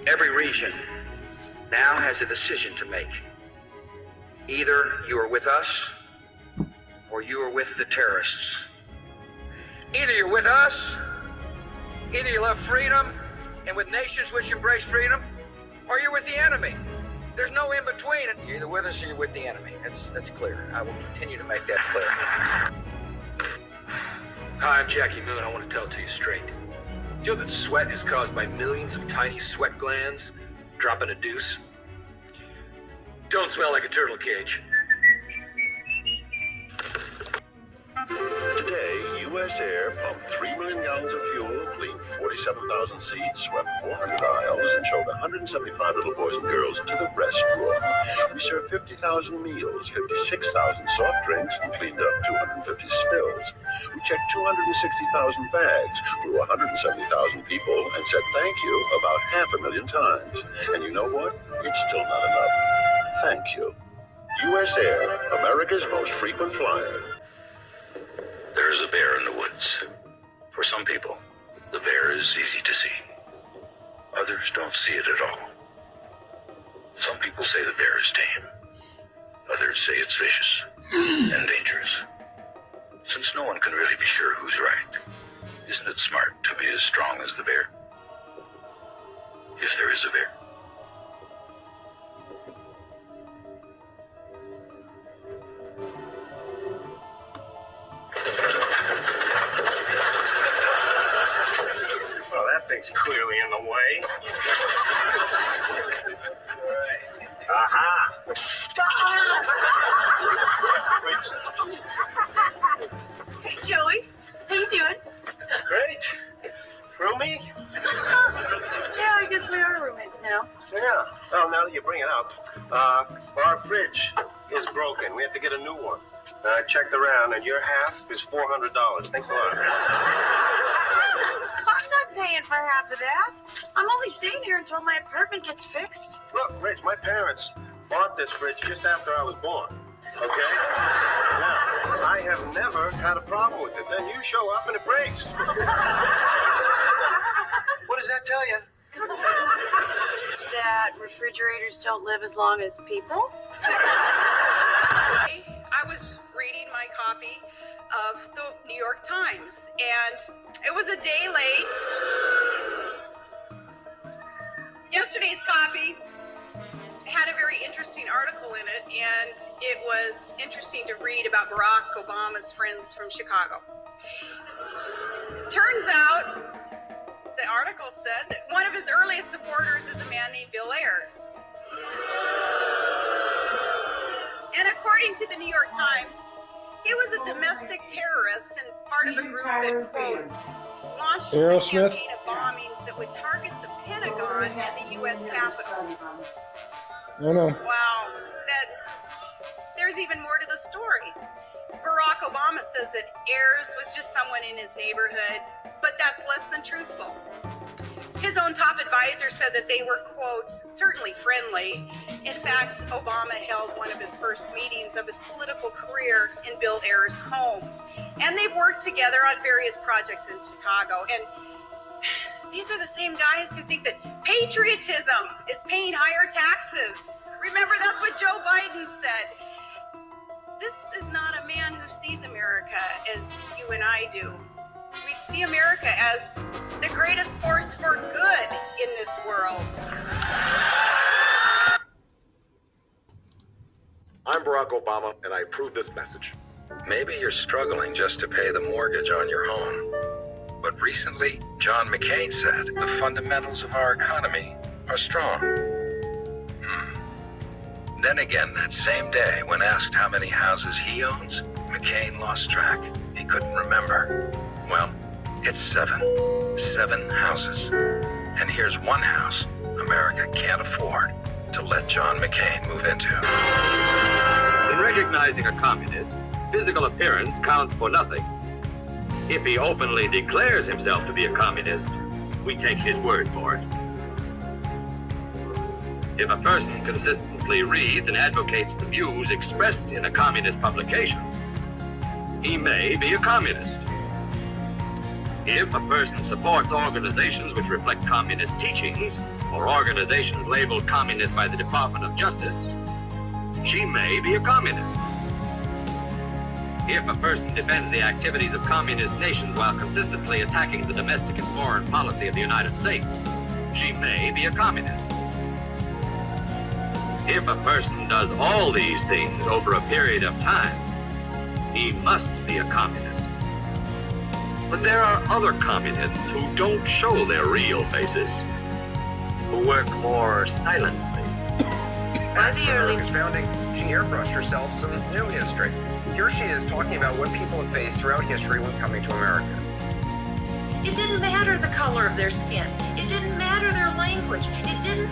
Every region now has a decision to make. Either you are with us, or you are with the terrorists. Either you're with us, either you love freedom and with nations which embrace freedom, or you're with the enemy. There's no in between. You're either with us or you're with the enemy. That's clear. I will continue to make that clear. Hi, I'm Jackie Moon. I want to tell it to you straight. Do you know that sweat is caused by millions of tiny sweat glands dropping a deuce? Don't smell like a turtle cage. Today, U.S. Air pumped 3 million gallons of fuel, cleaned 47,000 seats, swept 400 aisles, and showed 175 little boys and girls to the restroom. We served 50,000 meals, 56,000 soft drinks, and cleaned up 250 spills. We checked 260,000 bags, flew 170,000 people, and said thank you about 500,000 times. And you know what? It's still not enough. Thank you. U.S. Air, America's most frequent flyer. There's a bear in the woods. For some people, the bear is easy to see. Others don't see it at all. Some people say the bear is tame. Others say it's vicious and dangerous. Since no one can really be sure who's right, isn't it smart to be as strong as the bear? If there is a bear. Well, that thing's clearly in the way. Aha! Joey, how you doing? Great. Roommate? Yeah, I guess we are roommates now. Yeah. Well, now that you bring it up, our fridge is broken. We have to get a new one. I checked around, and your half is $400. Thanks a lot. I'm not paying for half of that. I'm only staying here until my apartment gets fixed. Look, Rich, my parents bought this fridge just after I was born. Okay? Now, I have never had a problem with it. Then you show up and it breaks. What does that tell you? That refrigerators don't live as long as people? I was reading my copy of the New York Times, and it was a day late. Yesterday's copy had a very interesting article in it, and it was interesting to read about Barack Obama's friends from Chicago. Turns out, the article said that one of his earliest supporters is a man named Bill Ayers. And according to the New York Times, he was a domestic terrorist and part of a group that, quote, launched a campaign of bombings that would target the Pentagon and the U.S. Capitol. Oh no. Wow, there's even more to the story. Barack Obama says that Ayers was just someone in his neighborhood, but that's less than truthful. His own top advisor said that they were, quote, certainly friendly. In fact, Obama held one of his first meetings of his political career in Bill Ayers' home. And they've worked together on various projects in Chicago. And these are the same guys who think that patriotism is paying higher taxes. Remember, that's what Joe Biden said. This is not a man who sees America as you and I do. We see America as the greatest force for good in this world. I'm Barack Obama, and I approve this message. Maybe you're struggling just to pay the mortgage on your home. But recently, John McCain said the fundamentals of our economy are strong. Then again, that same day, when asked how many houses he owns, McCain lost track. He couldn't remember. Well, it's 7. 7 houses. And here's one house America can't afford to let John McCain move into. In recognizing a communist, physical appearance counts for nothing. If he openly declares himself to be a communist, we take his word for it. If a person consistently reads and advocates the views expressed in a communist publication, he may be a communist. If a person supports organizations which reflect communist teachings, or organizations labeled communist by the Department of Justice, she may be a communist. If a person defends the activities of communist nations while consistently attacking the domestic and foreign policy of the United States, she may be a communist. If a person does all these things over a period of time, he must be a communist. But there are other communists who don't show their real faces, who work more silently. At America's founding, she airbrushed herself some new history. Here she is talking about what people have faced throughout history when coming to America. It didn't matter the color of their skin. It didn't matter their language. It didn't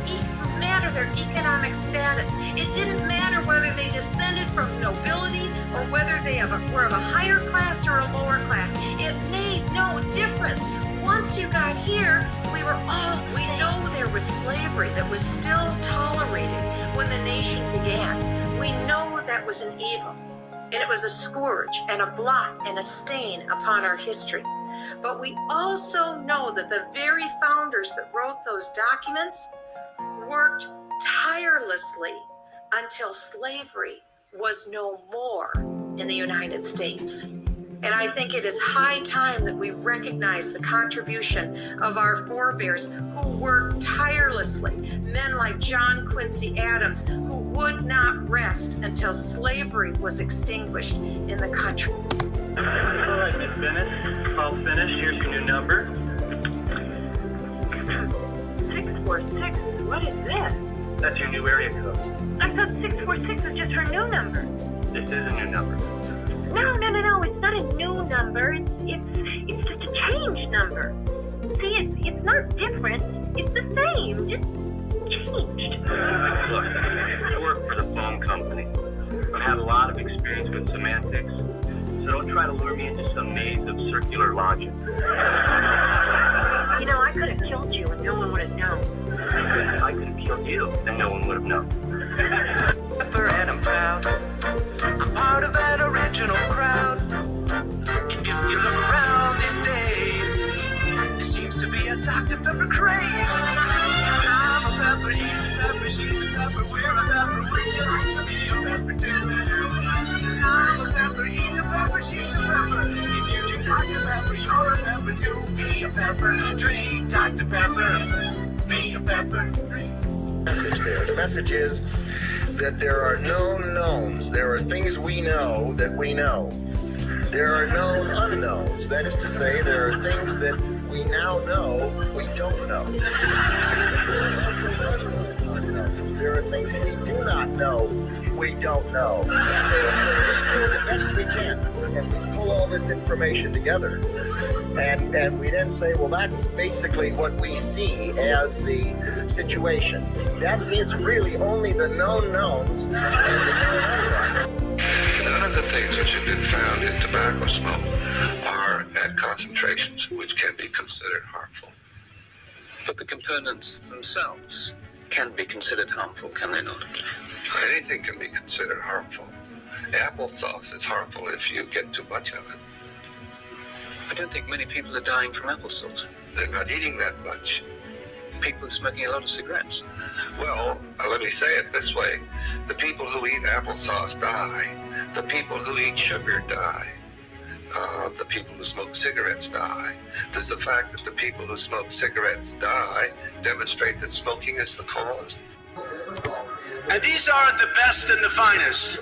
matter their economic status. It didn't matter whether they descended from nobility or whether they were of a higher class or a lower class. It made no difference. Once you got here, we were all the same. We know there was slavery that was still tolerated when the nation began. We know that was an evil, and it was a scourge and a blot and a stain upon our history. But we also know that the very founders that wrote those documents worked tirelessly until slavery was no more in the United States. And I think it is high time that we recognize the contribution of our forebears who worked tirelessly, men like John Quincy Adams, who would not rest until slavery was extinguished in the country. All right, Miss Bennett, all finished. Here's your new number. 646. What is this? That's your new area code. I thought 646 was just her new number. This is a new number. No. It's not a new number. It's just a changed number. See, it's not different. It's the same. Just changed. Look, I work for the phone company. I've had a lot of experience with semantics, so don't try to lure me into some maze of circular logic. You know, I could have killed you and no one would have known. I could have killed you and no one would have known. And I'm proud. I'm part of that original crowd. If you look around these days, there seems to be a Dr. Pepper craze. I'm a pepper, he's a pepper, she's a pepper, we're a pepper. Would you like to be a pepper too? I'm a pepper, he's a pepper, she's a pepper. If you drink Dr. Pepper, you're a pepper too. Be a pepper, drink Dr. Pepper. Be a pepper, drink. Message there. The message is that there are known knowns. There are things we know that we know. There are known unknowns. That is to say, there are things that we now know we don't know. There are also unknown unknowns. There are things we do not know we don't know. So we do the best we can, and we pull all this information together. And we then say, well, that's basically what we see as the situation. That is really only the known knowns and the known unknowns. None of the things which have been found in tobacco smoke are at concentrations which can be considered harmful. But the components themselves can be considered harmful, can they not? Anything can be considered harmful. Applesauce is harmful if you get too much of it. I don't think many people are dying from applesauce. They're not eating that much. People are smoking a lot of cigarettes. Well, let me say it this way. The people who eat applesauce die. The people who eat sugar die. The people who smoke cigarettes die. Does the fact that the people who smoke cigarettes die demonstrate that smoking is the cause? And these aren't the best and the finest.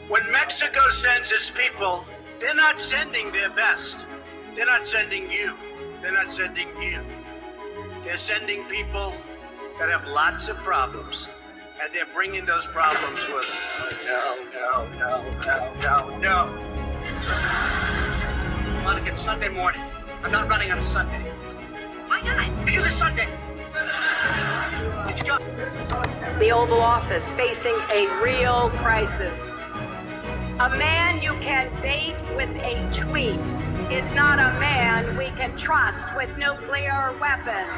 When Mexico sends its people, they're not sending their best. They're not sending you. They're not sending you. They're sending people that have lots of problems, and they're bringing those problems with them. No. Monica, it's Sunday morning. I'm not running on a Sunday. Why not? Because it's Sunday. It's gone. The Oval Office facing a real crisis. A man you can bait with a tweet is not a man we can trust with nuclear weapons.